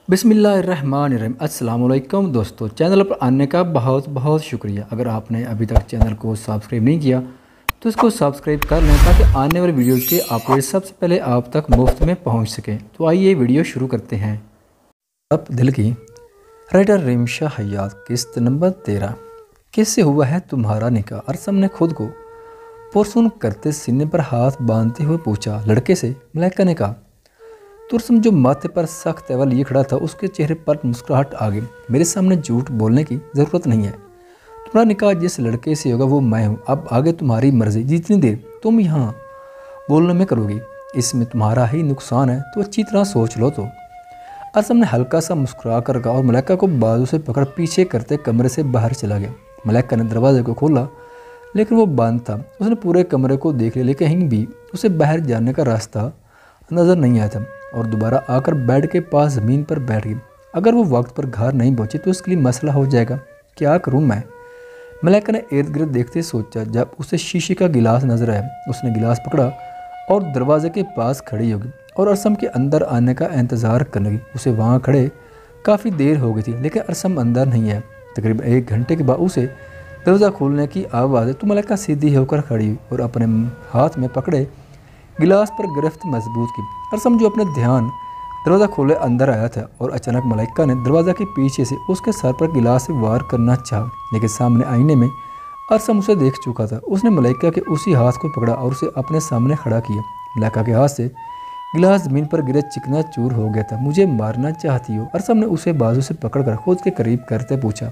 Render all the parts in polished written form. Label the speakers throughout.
Speaker 1: बिस्मिल्लाहिर्रहमानिर्रहीम। अस्सलाम वालेकुम दोस्तों, चैनल पर आने का बहुत बहुत शुक्रिया। अगर आपने अभी तक चैनल को सब्सक्राइब नहीं किया तो इसको सब्सक्राइब कर लें ताकि आने वाले वीडियोज़ के अपडेट सबसे पहले आप तक मुफ्त में पहुंच सकें। तो आइए वीडियो शुरू करते हैं। अब दिल की राइटर रिमशा हयात, किस्त नंबर 13। किससे हुआ है तुम्हारा निकाह? अरसम ने खुद को पुरसुन करते सीने पर हाथ बांधते हुए पूछा। लड़के से? मलाइका ने कहा। तुरसम जो माथे पर सख्त तैवा लिए खड़ा था, उसके चेहरे पर मुस्कुराहट आ गई। मेरे सामने झूठ बोलने की ज़रूरत नहीं है। तुम्हारा निकाह जिस लड़के से होगा वो मैं हूँ। अब आगे तुम्हारी मर्जी, जितनी देर तुम यहाँ बोलने में करोगी इसमें तुम्हारा ही नुकसान है, तो अच्छी तरह सोच लो। तो असम ने हल्का सा मुस्कुरा कर कहा और मलाइका को बाजू से पकड़ पीछे करते कमरे से बाहर चला गया। मलाइका ने दरवाजे को खोला लेकिन वो बंद था। उसने पूरे कमरे को देख लिया लेकिन कहीं भी उसे बाहर जाने का रास्ता नज़र नहीं आया था और दोबारा आकर बेड के पास ज़मीन पर बैठ गई। अगर वो वक्त पर घर नहीं पहुंची तो उसके लिए मसला हो जाएगा। क्या करूं मैं? मलाइका ने इर्द गिर्द देखते सोचा। जब उसे शीशे का गिलास नजर आया, उसने गिलास पकड़ा और दरवाजे के पास खड़ी हो गई और अरसम के अंदर आने का इंतज़ार करने लगी। उसे वहाँ खड़े काफ़ी देर हो गई थी लेकिन अरसम अंदर नहीं आया। तकरीबन 1 घंटे के बाद उसे दरवाज़ा खोलने की आवाज़ है तो मलाइका सीधी होकर खड़ी हुई और अपने हाथ में पकड़े गिलास पर गिरफ्त मजबूत की। अरसम जो अपने ध्यान दरवाज़ा खोले अंदर आया था और अचानक मलाइका ने दरवाज़ा के पीछे से उसके सर पर गिलास से वार करना चाहा लेकिन सामने आईने में अरसम उसे देख चुका था। उसने मलाइका के उसी हाथ को पकड़ा और उसे अपने सामने खड़ा किया। मलाइका के हाथ से गिलास ज़मीन पर गिरे चिकना चूर हो गया था। मुझे मारना चाहती हो? अरसम ने उसे बाजू से पकड़कर खुद के करीब करते पूछा।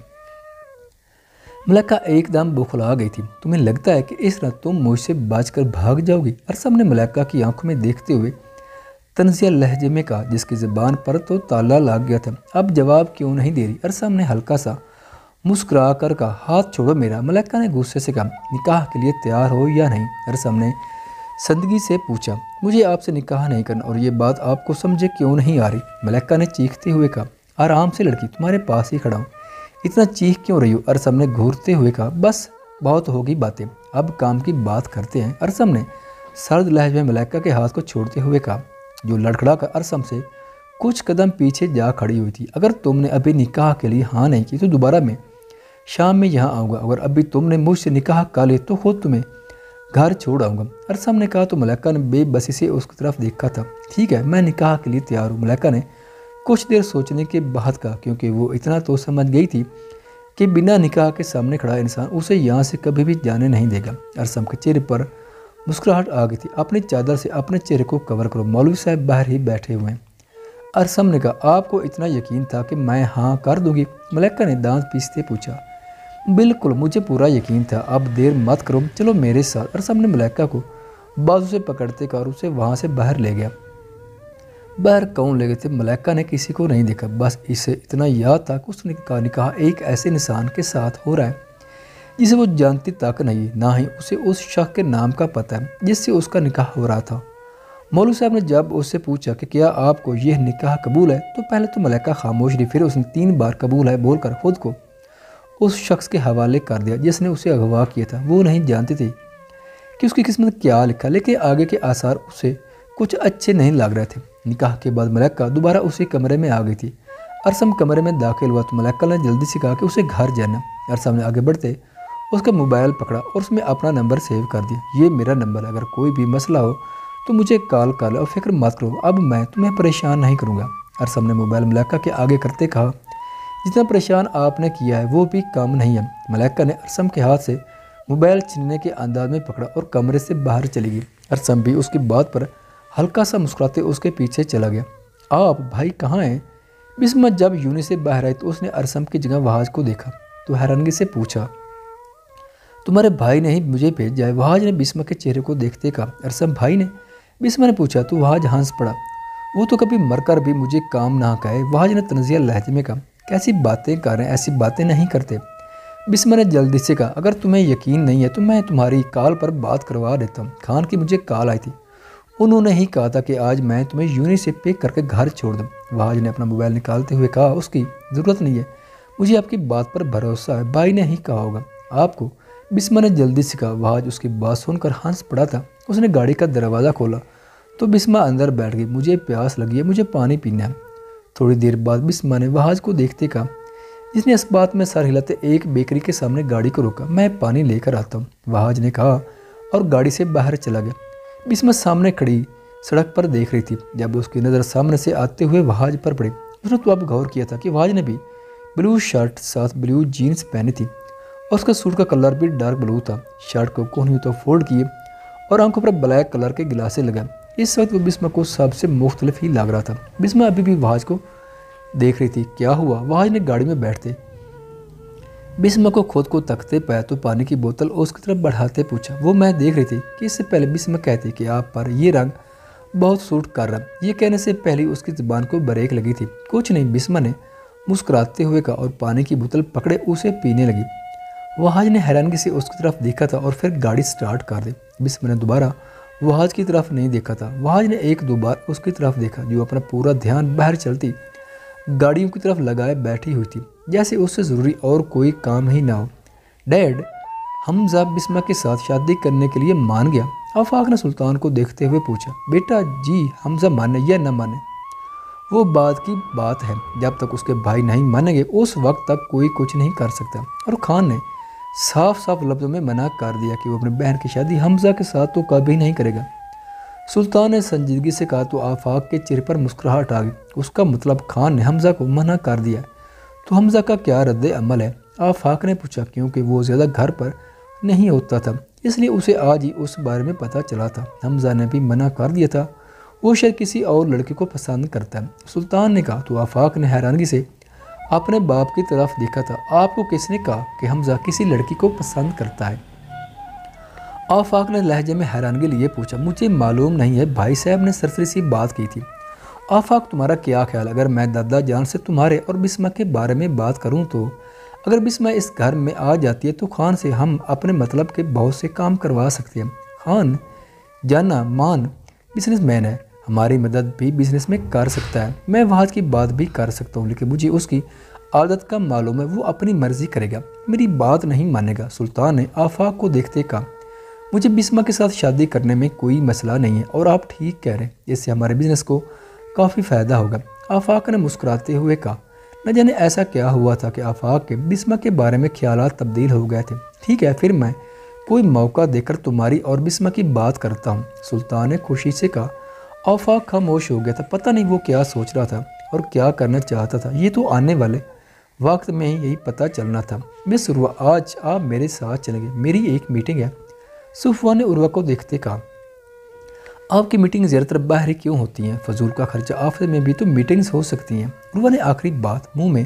Speaker 1: मलाइका एकदम बौखला गई थी। तुम्हें लगता है कि इस रात तुम मुझसे बचकर भाग जाओगी? अरसम ने मलाइका की आंखों में देखते हुए तंजिया लहजे में कहा, जिसकी ज़बान पर तो ताला लग गया था। अब जवाब क्यों नहीं दे रही? अरसम ने हल्का सा मुस्कुरा कर कहा, हाथ छोड़ो मेरा। मलाइका ने गुस्से से कहा, निकाह के लिए तैयार हो या नहीं? अरसम ने सदगी से पूछा। मुझे आपसे निकाह नहीं करना और ये बात आपको समझे क्यों नहीं आ रही? मलाइका ने चीखते हुए कहा, आराम से लड़की, तुम्हारे पास ही खड़ा हूँ, इतना चीख क्यों रही हो? अरसम ने घूरते हुए कहा, बस बहुत होगी बातें, अब काम की बात करते हैं। अरसम ने सर्द लहजे में मलाइका के हाथ को छोड़ते हुए कहा, जो लड़खड़ा कर अरसम से कुछ कदम पीछे जा खड़ी हुई थी। अगर तुमने अभी निकाह के लिए हाँ नहीं की तो दोबारा मैं शाम में यहाँ आऊँगा। अगर अभी तुमने मुझसे निकाह कर लिया तो खुद तुम्हें घर छोड़ आऊँगा। अरसम ने कहा तो मलाइका ने बेबसी से उसकी तरफ देखा था। ठीक है, मैं निकाह के लिए तैयार हूँ। मलाइका ने कुछ देर सोचने के बाद कहा, क्योंकि वो इतना तो समझ गई थी कि बिना निकाह के सामने खड़ा इंसान उसे यहाँ से कभी भी जाने नहीं देगा। अरसम के चेहरे पर मुस्कुराहट आ गई थी। अपनी चादर से अपने चेहरे को कवर करो, मौलवी साहब बाहर ही बैठे हुए हैं। अरसम ने कहा, आपको इतना यकीन था कि मैं हाँ कर दूंगी? मलाइका ने दांत पीसते पूछा। बिल्कुल, मुझे पूरा यकीन था। अब देर मत करो, चलो मेरे साथ। अरसम ने मलाइका को बाजू से पकड़ते कर उसे वहाँ से बाहर ले गया। बाहर कौन ले गए थे? मलाइका ने किसी को नहीं देखा। बस इसे इतना याद था कि उसका निकाह एक ऐसे इंसान के साथ हो रहा है जिसे वो जानती तक नहीं, ना ही उसे उस शख्स के नाम का पता है जिससे उसका निकाह हो रहा था। मौलवी साहब ने जब उससे पूछा कि क्या आपको यह निकाह कबूल है, तो पहले तो मलाइका खामोश रही, फिर उसने 3 बार कबूल है बोलकर खुद को उस शख्स के हवाले कर दिया जिसने उसे अगवा किया था। वो नहीं जानती थी कि उसकी किस्मत क्या लिखा, लेकिन आगे के आसार उसे कुछ अच्छे नहीं लग रहे थे। निकाह के बाद मलाइका दोबारा उसी कमरे में आ गई थी। अरसम कमरे में दाखिल हुआ तो मलाइका ने जल्दी से कहा कि उसे घर जाना। अरसम ने आगे बढ़ते उसका मोबाइल पकड़ा और उसमें अपना नंबर सेव कर दिया। ये मेरा नंबर है, अगर कोई भी मसला हो तो मुझे कॉल कर लो और फिक्र मत करो, अब मैं तुम्हें परेशान नहीं करूँगा। अरसम ने मोबाइल मलाइका के आगे करते कहा, जितना परेशान आपने किया है वो भी कम नहीं है। मलाइका ने अरसम के हाथ से मोबाइल छीनने के अंदाज में पकड़ा और कमरे से बाहर चली गई। अरसम भी उसकी बात पर हल्का सा मुस्कुराते उसके पीछे चला गया। आप भाई कहाँ हैं? बिस्मा जब यूनि से बाहर आई तो उसने अरसम की जगह वहाज को देखा तो हैरानगी से पूछा, तुम्हारे भाई ने ही मुझे भेजा है? वहाज ने बिस्मा के चेहरे को देखते कहा, अरसम भाई ने? बिस्मा ने पूछा तो वहाज हंस पड़ा। वो तो कभी मरकर भी मुझे काम ना कहे। वहाज ने तंजिया लहजे में कहा, कैसी बातें कर रहे हैं, ऐसी बातें नहीं करते। बिस्मा ने जल्दी से कहा, अगर तुम्हें यकीन नहीं है तो मैं तुम्हारी कॉल पर बात करवा देता हूँ। खान की मुझे कॉल आई थी, उन्होंने ही कहा था कि आज मैं तुम्हें यूनि से पिक करके घर छोड़ दूँ। वहाज ने अपना मोबाइल निकालते हुए कहा, उसकी ज़रूरत नहीं है, मुझे आपकी बात पर भरोसा है, भाई ने ही कहा होगा आपको। बिस्मा ने जल्दी से कहा। वहाज उसकी बात सुनकर हंस पड़ा था। उसने गाड़ी का दरवाज़ा खोला तो बिस्मा अंदर बैठ गई। मुझे प्यास लगी है, मुझे पानी पीना है। थोड़ी देर बाद बिस्मा ने वहाज को देखते कहा, जिसने इस बात में सर हिलाते एक बेकरी के सामने गाड़ी को रोका। मैं पानी लेकर आता हूँ, वहाज ने कहा और गाड़ी से बाहर चला गया। बिस्मा सामने खड़ी सड़क पर देख रही थी। जब उसकी नज़र सामने से आते हुए वहाज पर पड़ी, उसने तो अब गौर किया था कि वहाज ने भी ब्लू शर्ट साथ ब्लू जीन्स पहनी थी और उसका सूट का कलर भी डार्क ब्लू था। शर्ट को कोहनियों तो फोल्ड किए और आंखों पर ब्लैक कलर के गिलासे लगा। इस वक्त वो बिस्मा को सबसे मुख्तलिफ ही लग रहा था। बिस्मा अभी भी वहाज को देख रही थी। क्या हुआ? वहाज ने गाड़ी में बैठते बिस्मा को खुद को तकते पाया तो पानी की बोतल उसकी तरफ बढ़ाते पूछा। वो मैं देख रही थी कि इससे पहले बिस्मा कहती कि आप पर ये रंग बहुत सूट कर रहा। ये कहने से पहले उसकी ज़ुबान को ब्रेक लगी थी। कुछ नहीं, बिस्मा ने मुस्कुराते हुए कहा और पानी की बोतल पकड़े उसे पीने लगी। वहाज ने हैरानगी से उसकी तरफ देखा था और फिर गाड़ी स्टार्ट कर दी। बिस्मा ने दोबारा वहाज की तरफ नहीं देखा था। वहाज ने एक दो बार उसकी तरफ देखा, जो अपना पूरा ध्यान बाहर चलती गाड़ियों की तरफ लगाए बैठी हुई थी, जैसे उससे ज़रूरी और कोई काम ही ना हो। डैड, हमजा बिस्मा के साथ शादी करने के लिए मान गया? आफाक ने सुल्तान को देखते हुए पूछा। बेटा जी, हमजा माने या न माने वो बात की बात है। जब तक उसके भाई नहीं मानेंगे उस वक्त तक कोई कुछ नहीं कर सकता। और खान ने साफ साफ लफ्ज़ों में मना कर दिया कि वो अपनी बहन की शादी हमजा के साथ तो कभी नहीं करेगा। सुल्तान ने संजीदगी से कहा तो आफाक के चेहरे पर मुस्कुराहट आ गई। उसका मतलब खान ने हमजा को मना कर दिया है, तो हमजा का क्या रद्द अमल है? आफाक ने पूछा। क्योंकि वो ज़्यादा घर पर नहीं होता था, इसलिए उसे आज ही उस बारे में पता चला था। हमजा ने भी मना कर दिया था, वो शायद किसी और लड़के को पसंद करता है। सुल्तान ने कहा तो आफाक ने हैरानगी से अपने बाप की तरफ देखा था। आपको किसने कहा कि हमजा किसी लड़की को पसंद करता है? आफाक ने लहजे में हैरानगी लिए पूछा। मुझे मालूम नहीं है, भाई साहब ने सरसरी सी बात की थी। आफाक, तुम्हारा क्या ख्याल? अगर मैं दादा जान से तुम्हारे और बिस्मा के बारे में बात करूं तो अगर बिस्मा इस घर में आ जाती है तो खान से हम अपने मतलब के बहुत से काम करवा सकते हैं। खान जाना मान बिजनेसमैन है, हमारी मदद भी बिजनेस में कर सकता है। मैं वहाज की बात भी कर सकता हूँ, लेकिन मुझे उसकी आदत का मालूम है। वो अपनी मर्जी करेगा, मेरी बात नहीं मानेगा। सुल्तान ने आफाक को देखते कहा, मुझे बिस्मा के साथ शादी करने में कोई मसला नहीं है और आप ठीक कह रहे हैं, इससे हमारे बिजनेस को काफ़ी फ़ायदा होगा। आफाक ने मुस्कुराते हुए कहा। न जाने ऐसा क्या हुआ था कि आफाक के बिस्मा के बारे में ख्यालात तब्दील हो गए थे। ठीक है, फिर मैं कोई मौका देकर तुम्हारी और बिस्मा की बात करता हूँ, सुल्तान ने खुशी से कहा। आफाक खामोश हो गया था। पता नहीं वो क्या सोच रहा था और क्या करना चाहता था। ये तो आने वाले वक्त में ही यही पता चलना था। मिस उर्वा, आज आप मेरे साथ चलेंगे, मेरी एक मीटिंग है। सुफवान ने उर्वा को देखते कहा, आपकी मीटिंग ज़्यादातर बाहर ही क्यों होती हैं? फजूल का खर्चा ऑफिस में भी तो मीटिंग्स हो सकती हैं। उर्वा ने आखिरी बात मुंह में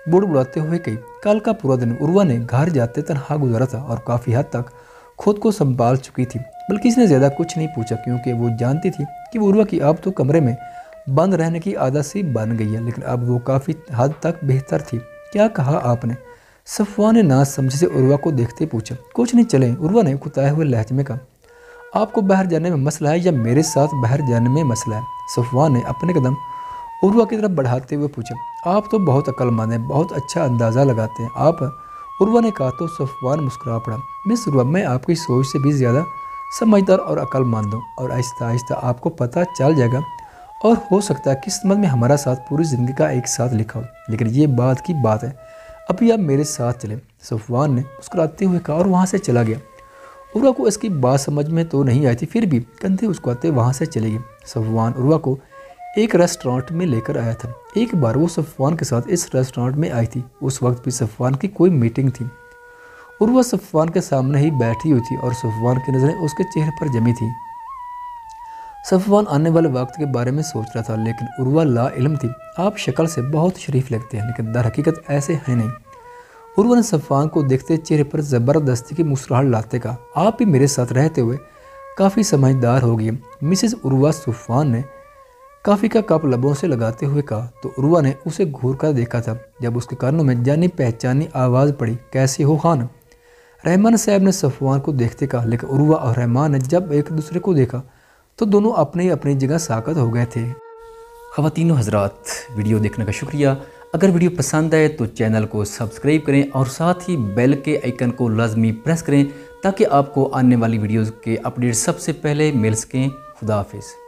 Speaker 1: बुड़बुड़ाते हुए कही। कल का पूरा दिन उर्वा ने घर जाते तनहा गुजारा था और काफ़ी हद तक खुद को संभाल चुकी थी। बल्कि इसने ज़्यादा कुछ नहीं पूछा, क्योंकि वो जानती थी कि उर्वा की अब तो कमरे में बंद रहने की आदत सी बन गई है। लेकिन अब वो काफ़ी हद तक बेहतर थी। क्या कहा आपने? सफवान ने ना समझे से उर्वा को देखते पूछा। कुछ नहीं, चले, उर्वा ने कुताए हुए लहजे में कहा। आपको बाहर जाने में मसला है या मेरे साथ बाहर जाने में मसला है? सफवान ने अपने कदम उर्वा की तरफ बढ़ाते हुए पूछा। आप तो बहुत अक्लमंद हैं, बहुत अच्छा अंदाज़ा लगाते हैं आप, उर्वा ने कहा तो सफवान मुस्कुरा पड़ा। मिस उर्वा, मैं आपकी सोच से भी ज़्यादा समझदार और अक्लमंद हूँ और आहिस्ता आहिस्ता आपको पता चल जाएगा और हो सकता है किस्मत में हमारा साथ पूरी ज़िंदगी का एक साथ लिखा हो। लेकिन ये बात की बात है, अभी आप मेरे साथ चलें, सफवान ने मुस्कुराते हुए कहा और वहाँ से चला गया। उर्वा को इसकी बात समझ में तो नहीं आई थी, फिर भी कंधे उचकाते वहाँ से चले गए। सफवान उर्वा को एक रेस्टोरेंट में लेकर आया था। एक बार वो सफवान के साथ इस रेस्टोरेंट में आई थी। उस वक्त भी सफवान की कोई मीटिंग थी। उर्वा सफवान के सामने ही बैठी हुई थी और सफवान की नज़रें उसके चेहरे पर जमी थी। सफवान आने वाले वक्त के बारे में सोच रहा था, लेकिन उर्वा ला इल्म थी। आप शक्ल से बहुत शरीफ लगते हैं, लेकिन दर हकीकत ऐसे हैं नहीं। उर्वा ने सफवान को देखते चेहरे पर ज़बरदस्ती की मुस्कुराहट लाते कहा, आप भी मेरे साथ रहते हुए काफ़ी समझदार हो गई। मिसेस उर्वा, सफवान ने काफ़ी का कप लबों से लगाते हुए कहा तो उर्वा ने उसे घूर कर देखा था। जब उसके कानों में जानी पहचानी आवाज़ पड़ी, कैसे हो खान? रहमान साहब ने सफवान को देखते कहा। लेकिन उर्वा और रहमान ने जब एक दूसरे को देखा तो दोनों अपनी अपनी जगह साकत हो गए थे। ख़वातीनो हज़रात, वीडियो देखने का शुक्रिया। अगर वीडियो पसंद आए तो चैनल को सब्सक्राइब करें और साथ ही बेल के आइकन को लाजमी प्रेस करें ताकि आपको आने वाली वीडियोज़ के अपडेट सबसे पहले मिल सकें। खुदा हाफिज़।